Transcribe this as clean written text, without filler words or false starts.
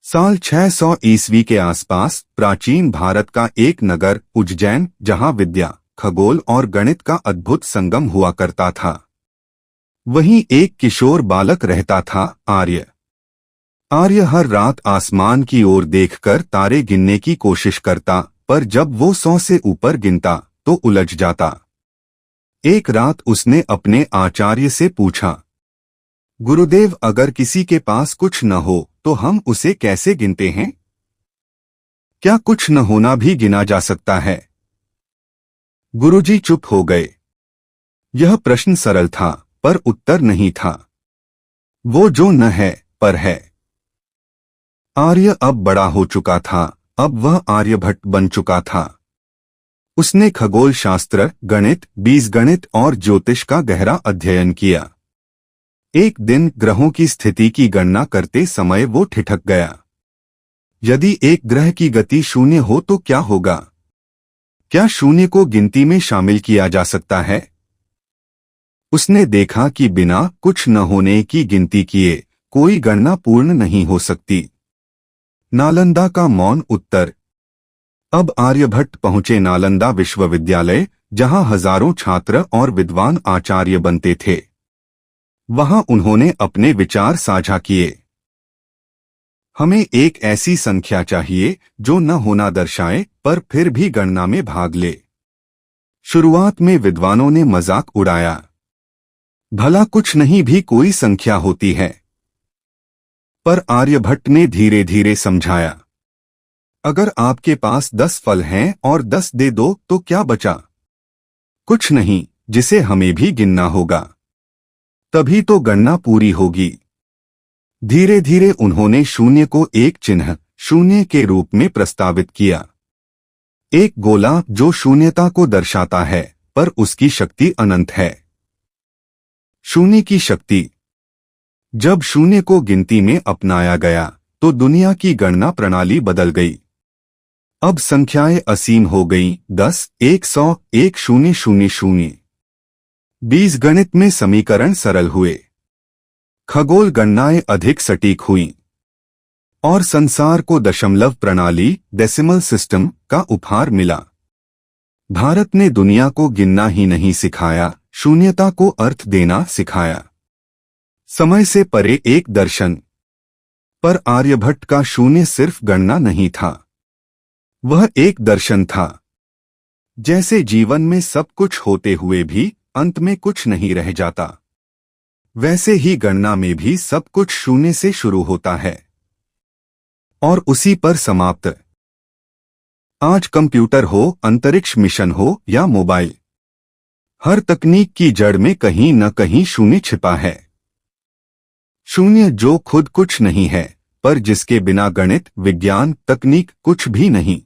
साल 600 ईस्वी के आसपास प्राचीन भारत का एक नगर उज्जैन, जहां विद्या, खगोल और गणित का अद्भुत संगम हुआ करता था, वहीं एक किशोर बालक रहता था, आर्य। आर्य हर रात आसमान की ओर देखकर तारे गिनने की कोशिश करता, पर जब वो 100 से ऊपर गिनता तो उलझ जाता। एक रात उसने अपने आचार्य से पूछा, गुरुदेव, अगर किसी के पास कुछ न हो तो हम उसे कैसे गिनते हैं? क्या कुछ न होना भी गिना जा सकता है? गुरुजी चुप हो गए। यह प्रश्न सरल था, पर उत्तर नहीं था। वो जो न है, पर है। आर्य अब बड़ा हो चुका था, अब वह आर्यभट्ट बन चुका था। उसने खगोल शास्त्र, गणित, बीजगणित और ज्योतिष का गहरा अध्ययन किया। एक दिन ग्रहों की स्थिति की गणना करते समय वो ठिठक गया। यदि एक ग्रह की गति 0 हो तो क्या होगा? क्या 0 को गिनती में शामिल किया जा सकता है? उसने देखा कि बिना कुछ न होने की गिनती किए कोई गणना पूर्ण नहीं हो सकती। नालंदा का मौन उत्तर। अब आर्यभट्ट पहुंचे नालंदा विश्वविद्यालय, जहां हजारों छात्र और विद्वान आचार्य बनते थे। वहां उन्होंने अपने विचार साझा किए। हमें एक ऐसी संख्या चाहिए जो न होना दर्शाए, पर फिर भी गणना में भाग ले। शुरुआत में विद्वानों ने मजाक उड़ाया, भला कुछ नहीं भी कोई संख्या होती है। पर आर्यभट्ट ने धीरे धीरे समझाया, अगर आपके पास 10 फल हैं और 10 दे दो तो क्या बचा? कुछ नहीं, जिसे हमें भी गिनना होगा। तभी तो गणना पूरी होगी। धीरे धीरे उन्होंने 0 को एक चिन्ह 0 के रूप में प्रस्तावित किया। एक गोला जो शून्यता को दर्शाता है, पर उसकी शक्ति अनंत है। 0 की शक्ति। जब 0 को गिनती में अपनाया गया तो दुनिया की गणना प्रणाली बदल गई। अब संख्याएं असीम हो गईं, 10, 100, 1000। बीजगणित में समीकरण सरल हुए, खगोल गणनाएं अधिक सटीक हुईं, और संसार को दशमलव प्रणाली डेसिमल सिस्टम का उपहार मिला। भारत ने दुनिया को गिनना ही नहीं सिखाया, शून्यता को अर्थ देना सिखाया। समय से परे एक दर्शन। पर आर्यभट्ट का 0 सिर्फ गणना नहीं था, वह एक दर्शन था। जैसे जीवन में सब कुछ होते हुए भी अंत में कुछ नहीं रह जाता, वैसे ही गणना में भी सब कुछ 0 से शुरू होता है और उसी पर समाप्त। आज कंप्यूटर हो, अंतरिक्ष मिशन हो या मोबाइल, हर तकनीक की जड़ में कहीं न कहीं 0 छिपा है। 0 जो खुद कुछ नहीं है, पर जिसके बिना गणित, विज्ञान, तकनीक कुछ भी नहीं।